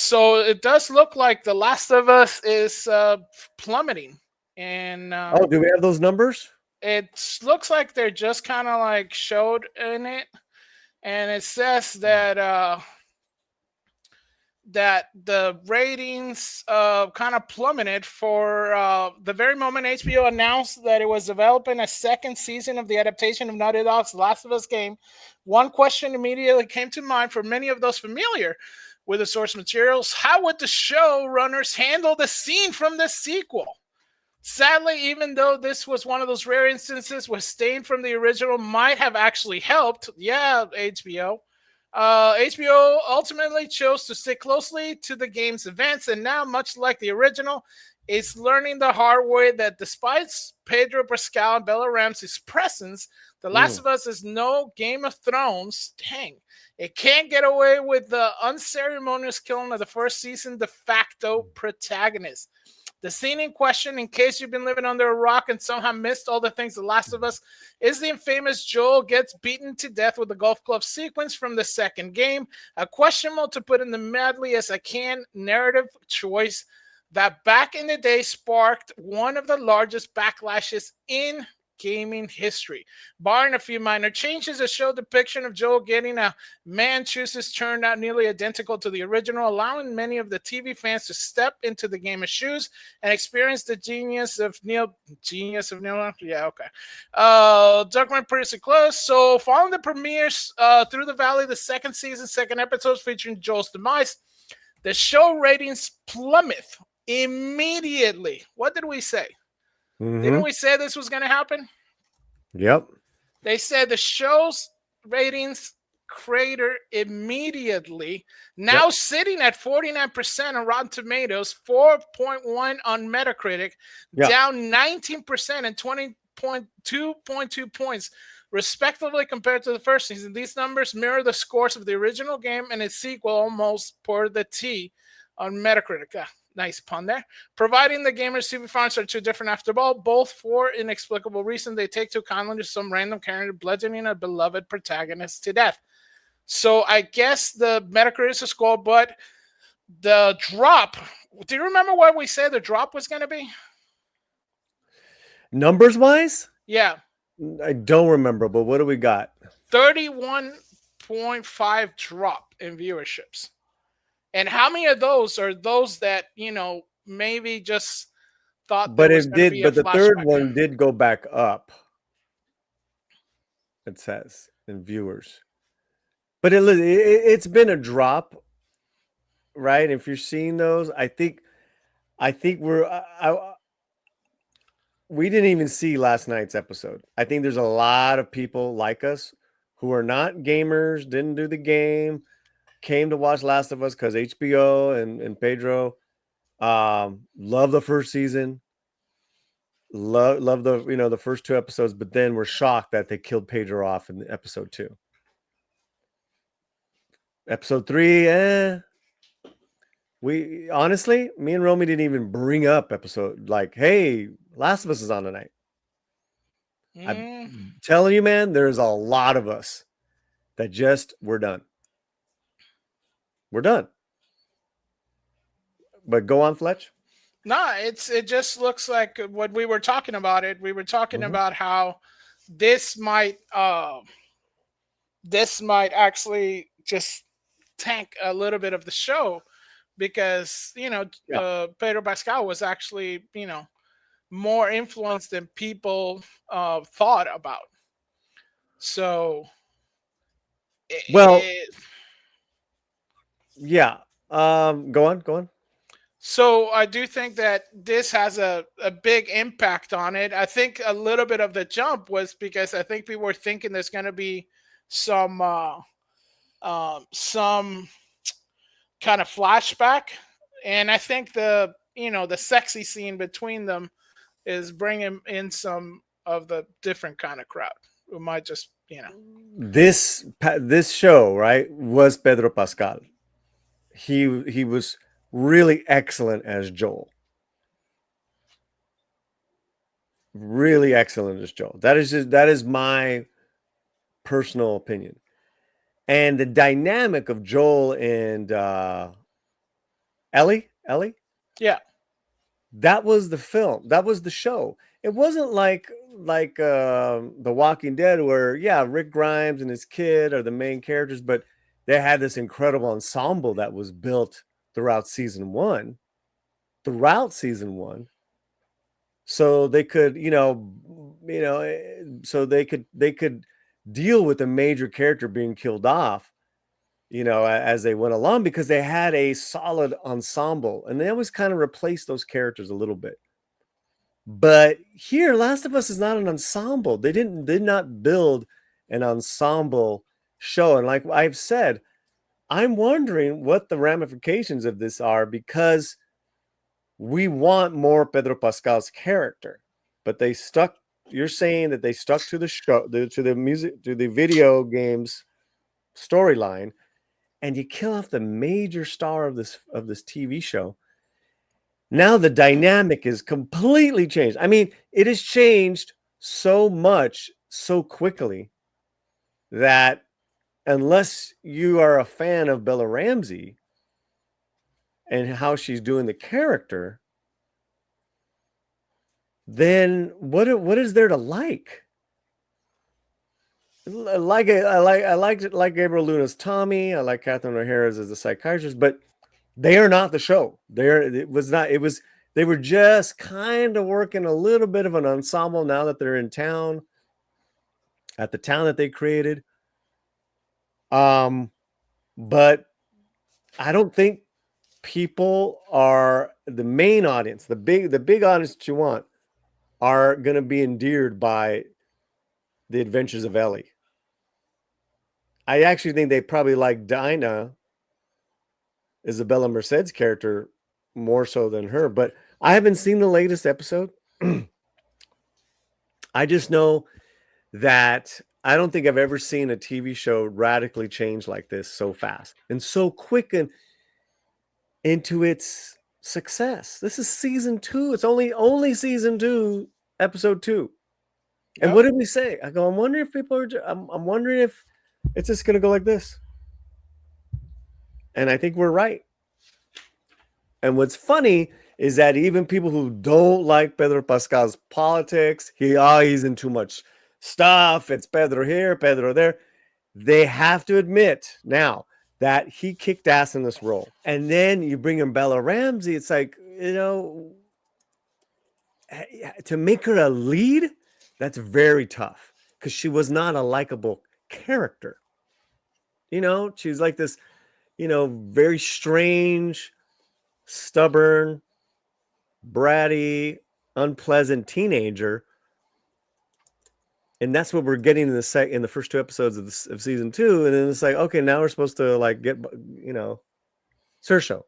So it does look like The Last of Us is plummeting, and Oh, do we have those numbers? it looks like they're just kind of like showed in it, and it says that the ratings kind of plummeted for the very moment HBO announced that it was developing a second season of the adaptation of Naughty Dog's Last of Us game. One question immediately came to mind for many of those familiar with the source materials: how would the showrunners handle the scene from the sequel? Sadly, even though this was one of those rare instances where staying from the original might have actually helped, yeah, HBO. HBO ultimately chose to stick closely to the game's events, and now, much like the original, is learning the hard way that despite Pedro Pascal and Bella Ramsey's presence, The Last Mm. of Us is no Game of Thrones. Dang. It can't get away with the unceremonious killing of the first season de facto protagonist. The scene in question, in case you've been living under a rock and somehow missed all the things The Last of Us, is the infamous Joel gets beaten to death with the golf club sequence from the second game. A questionable, to put in the madly as I can, narrative choice that back in the day sparked one of the largest backlashes in gaming history. Barring a few minor changes, a show depiction of Joel getting a man chooses turned out nearly identical to the original, allowing many of the TV fans to step into the gamer's shoes and experience the genius of Neil. Yeah, okay. Document pretty close. So, following the premieres through the valley, the second season, second episodes featuring Joel's demise, the show ratings plummet immediately. What did we say? Didn't Mm-hmm. we say this was going to happen? Yep. They said the show's ratings crater immediately, now Yep. sitting at 49% on Rotten Tomatoes, 4.1 on Metacritic, Yeah. down 19% and 20.2 points respectively compared to the first season. These numbers mirror the scores of the original game and its sequel almost per the T on Metacritic. Nice pun there. Providing the gamer's TV fronts are two different after all, both for inexplicable reason. They take too kindly to some random character bludgeoning a beloved protagonist to death. So I guess the Metacritic is a score, but the drop. Do you remember what we said the drop was going to be? Numbers wise, Yeah, I don't remember, but what do we got? 31.5 drop in viewerships. And how many of those are those that, maybe just thought there But was it going to did, be a but the third flashback? one did go back up. It says in viewers, but it's been a drop, right? If you're seeing those, I think we didn't even see last night's episode. I think there's a lot of people like us who are not gamers, didn't do the game, came to watch Last of Us because HBO and Pedro love the first season, love the the first two episodes, but then we're shocked that they killed Pedro off in episode 2. Episode 3, we honestly, me and Romy didn't even bring up episode like, hey, Last of Us is on tonight. I'm telling you, man, there's a lot of us that just we're done. We're done. But go on, Fletch. No, it just looks like what we were talking about. We were talking Mhm. about how this might actually just tank a little bit of the show because Yeah. Pedro Pascal was actually more influenced than people thought about. So Well, it, yeah. Go on, go on. So I do think that this has a big impact on it. I think a little bit of the jump was because I think people were thinking there's going to be some some kind of flashback, and I think the sexy scene between them is bringing in some of the different kind of crowd who might just This show, right, was Pedro Pascal. He was really excellent as Joel. Really excellent as Joel. That is my personal opinion. And the dynamic of Joel and Ellie. Yeah. That was the film. That was the show. It wasn't like The Walking Dead, where Rick Grimes and his kid are the main characters, but they had this incredible ensemble that was built throughout season one. So they could, so they could deal with a major character being killed off, as they went along, because they had a solid ensemble, and they always kind of replaced those characters a little bit. But here, Last of Us is not an ensemble. They did not build an ensemble show. And like I've said, I'm wondering what the ramifications of this are, because we want more Pedro Pascal's character, but you're saying that they stuck to the show, to the music, to the video games storyline, and you kill off the major star of this TV show. Now the dynamic is completely changed. I mean, it has changed so much so quickly that unless you are a fan of Bella Ramsey and how she's doing the character, then what is there to like? I like Gabriel Luna's Tommy. I like Catherine O'Hara's as the psychiatrist, but they are not the show. They were just kind of working a little bit of an ensemble now that they're in town, at the town that they created. But I don't think people are the main audience, the big audience that you want, are going to be endeared by the adventures of Ellie. I actually think they probably like Dinah, Isabella Merced's character, more so than her. But I haven't seen the latest episode. I just know that I don't think I've ever seen a TV show radically change like this so fast and so quick and into its success. This is season 2. It's only season 2, episode 2. And what did we say? I go, I'm wondering if people are. I'm wondering if it's just going to go like this. And I think we're right. And what's funny is that even people who don't like Pedro Pascal's politics, he's in too much stuff, it's Pedro here, Pedro there, they have to admit now that he kicked ass in this role. And then you bring in Bella Ramsey, it's like, to make her a lead, that's very tough, because she was not a likable character. She's like this, very strange, stubborn, bratty, unpleasant teenager, and that's what we're getting in the first 2 episodes of season 2. And then it's like, okay, now we're supposed to like get Saoirse.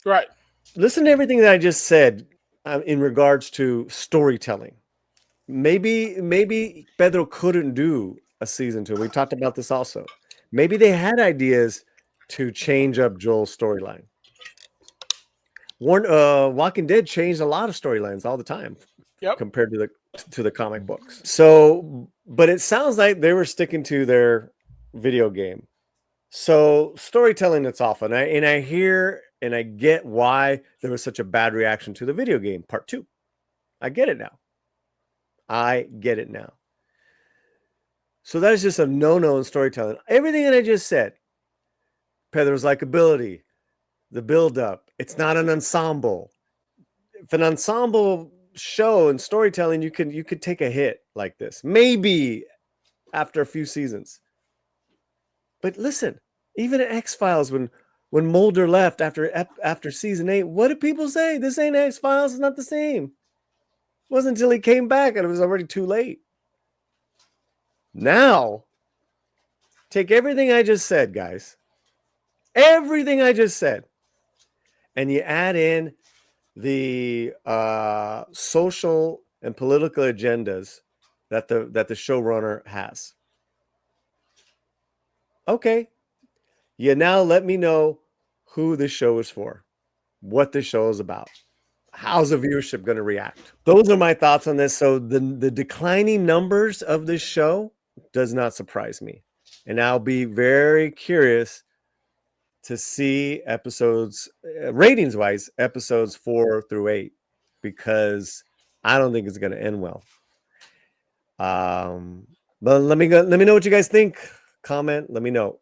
Right. Listen to everything that I just said in regards to storytelling. Maybe Pedro couldn't do a season 2. We talked about this also. Maybe they had ideas to change up Joel's storyline. Walking Dead changed a lot of storylines all the time, compared to the comic books. So, but it sounds like they were sticking to their video game. So storytelling, that's off, and I hear and I get why there was such a bad reaction to the video game part 2. I get it now. So that is just a no-no in storytelling. Everything that I just said, Pedro's likability, the build-up, it's not an ensemble. If an ensemble show and storytelling, you could take a hit like this, maybe after a few seasons. But listen, even at X-Files, when Mulder left after season 8, what did people say? This ain't X-Files, it's not the same. It wasn't until he came back and it was already too late. Now, take everything I just said, guys. Everything I just said. And you add in the social and political agendas that the showrunner has. Okay. You now let me know who this show is for, what this show is about. How's the viewership going to react? Those are my thoughts on this. So the declining numbers of this show does not surprise me. And I'll be very curious to see episodes, ratings wise, episodes 4 through 8, because I don't think it's going to end well. But let me know what you guys think. Comment, let me know.